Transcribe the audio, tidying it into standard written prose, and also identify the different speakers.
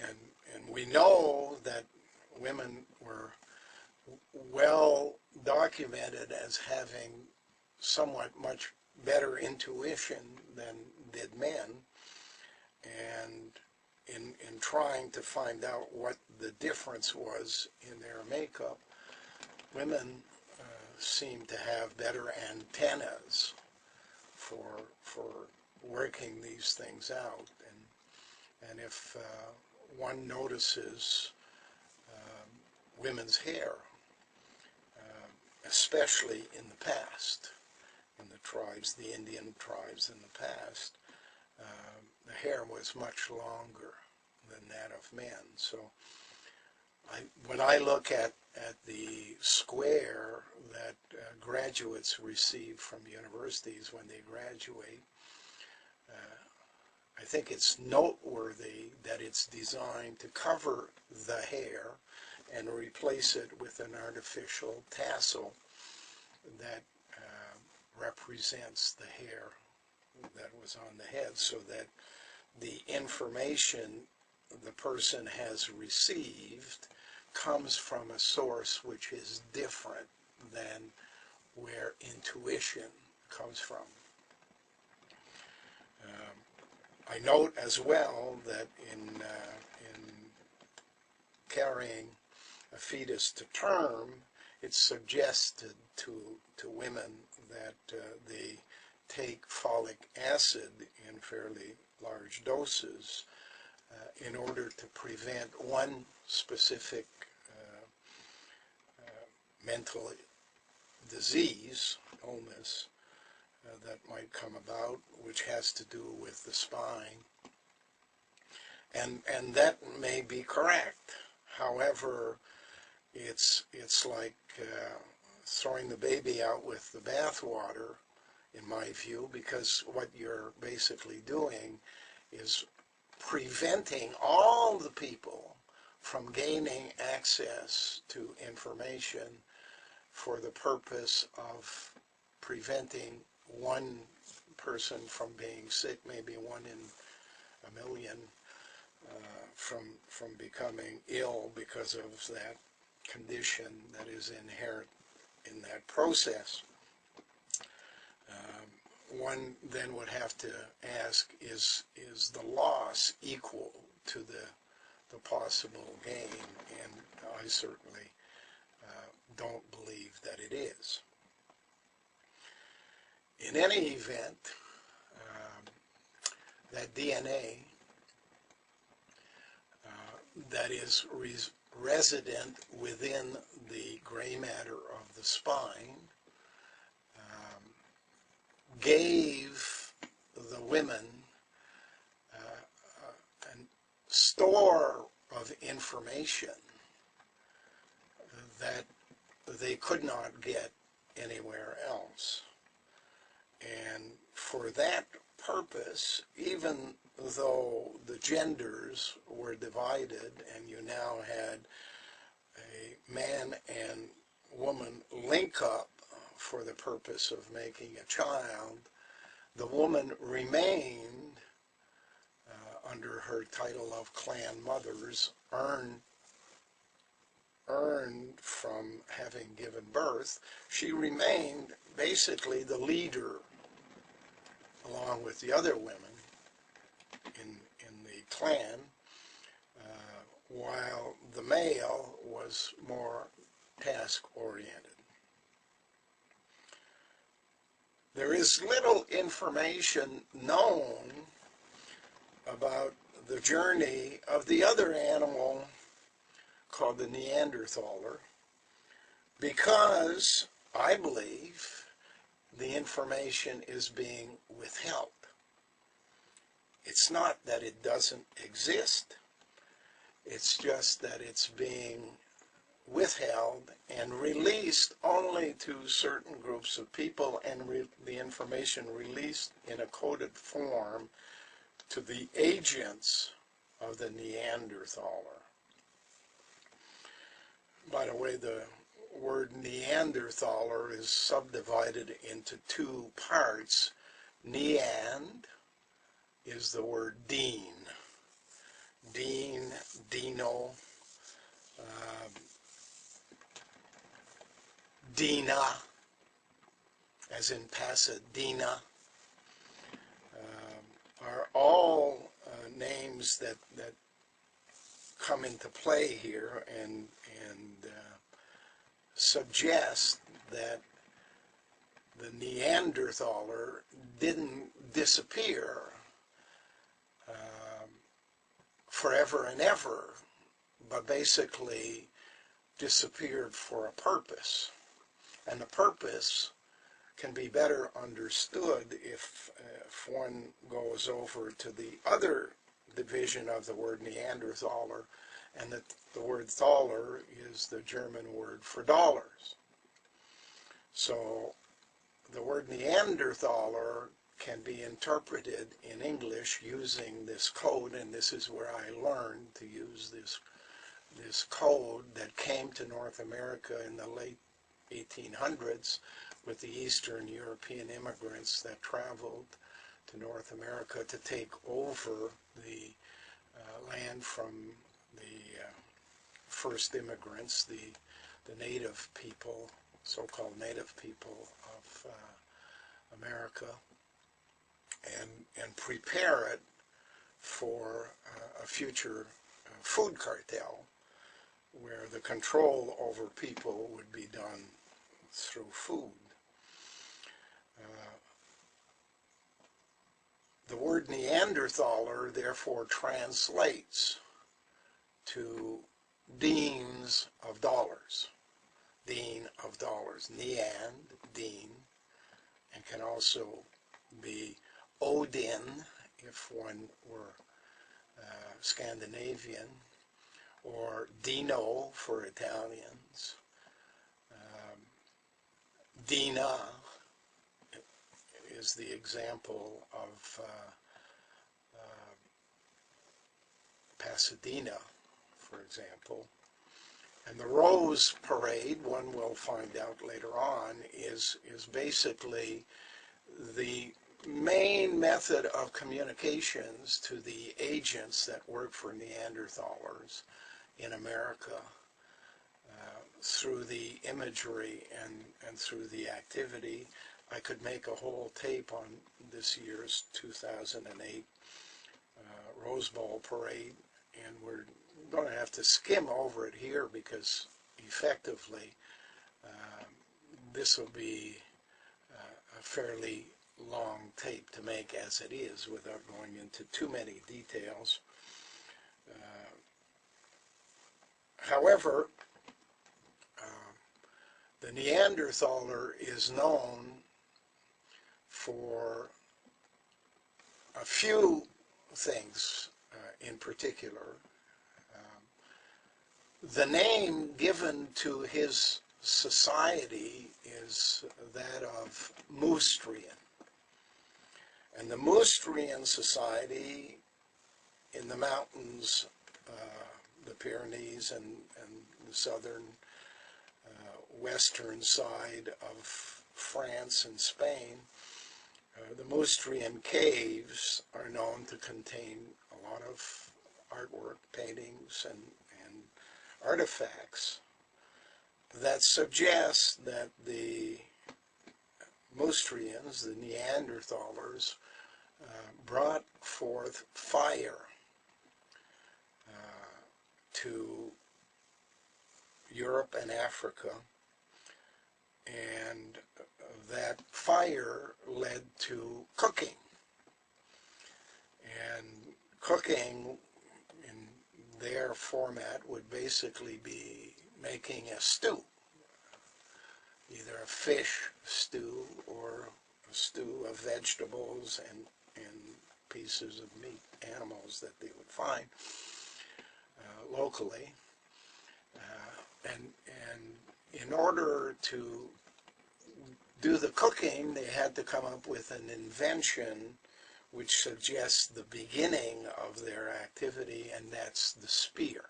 Speaker 1: And we know that women were well documented as having somewhat much better intuition than did men, and in trying to find out what the difference was in their makeup, women seem to have better antennas for working these things out. And if one notices women's hair, especially in the past, in the tribes, the Indian tribes in the past, the hair was much longer than that of men. So when I look at the square that graduates receive from universities when they graduate, I think it's noteworthy that it's designed to cover the hair and replace it with an artificial tassel that represents the hair that was on the head, so that the information the person has received comes from a source which is different than where intuition comes from. I note as well that in carrying a fetus to term, it's suggested to women that they take folic acid in fairly large doses in order to prevent one specific mental disease, illness, that might come about, which has to do with the spine. And that may be correct. However, it's like throwing the baby out with the bathwater, in my view, because what you're basically doing is preventing all the people from gaining access to information for the purpose of preventing one person from being sick, maybe one in a million, from becoming ill because of that condition that is inherent in that process. One then would have to ask, is the loss equal to the possible gain? And I certainly don't believe that it is. In any event, that DNA that is resident within the gray matter of the spine gave the women a store of information that they could not get anywhere else. And for that purpose, even though the genders were divided and you now had a man and woman link up for the purpose of making a child, the woman remained under her title of clan mothers, earned from having given birth. She remained basically the leader along with the other women in the clan, while the male was more task-oriented. There is little information known about the journey of the other animal called the Neanderthaler, because I believe the information is being withheld. It's not that it doesn't exist, it's just that it's being withheld and released only to certain groups of people, and the information released in a coded form to the agents of the Neanderthaler. By the way, the word Neanderthaler is subdivided into two parts. Neand is the word Dean. Dean Dino, uh, Dina, as in Pasadena, are all names that come into play here and suggest that the Neanderthaler didn't disappear forever and ever, but basically disappeared for a purpose. And the purpose can be better understood if one goes over to the other division of the word Neanderthaler, and that the word Thaler is the German word for dollars. So the word Neanderthaler can be interpreted in English using this code, and this is where I learned to use this code that came to North America in the late 1800s with the Eastern European immigrants that traveled to North America to take over the land from the first immigrants, the native people, so-called native people of America, and prepare it for a future food cartel where the control over people would be done through food. The word Neanderthaler therefore translates to deans of dollars. Dean of dollars. Neand, dean, and can also be Odin if one were Scandinavian, or Dino for Italians. Dina is the example of Pasadena, for example. And the Rose Parade, one will find out later on, is basically the main method of communications to the agents that work for Neanderthalers in America through the imagery and through the activity. I could make a whole tape on this year's 2008 Rose Bowl Parade, and we're going to have to skim over it here because effectively this will be a fairly long tape to make as it is without going into too many details. However, the Neanderthaler is known for a few things in particular. The name given to his society is that of Moostrian. And the Moostrian society in the mountains, the Pyrenees and the southern western side of France and Spain, the Moostrian caves are known to contain a lot of artwork, paintings, and artifacts that suggest that the Moostrians, the Neanderthalers, brought forth fire to Europe and Africa, and that fire led to cooking. And cooking in their format would basically be making a stew, either a fish stew or a stew of vegetables and pieces of meat, animals that they would find locally. And in order to do the cooking, they had to come up with an invention which suggests the beginning of their activity, and that's the spear.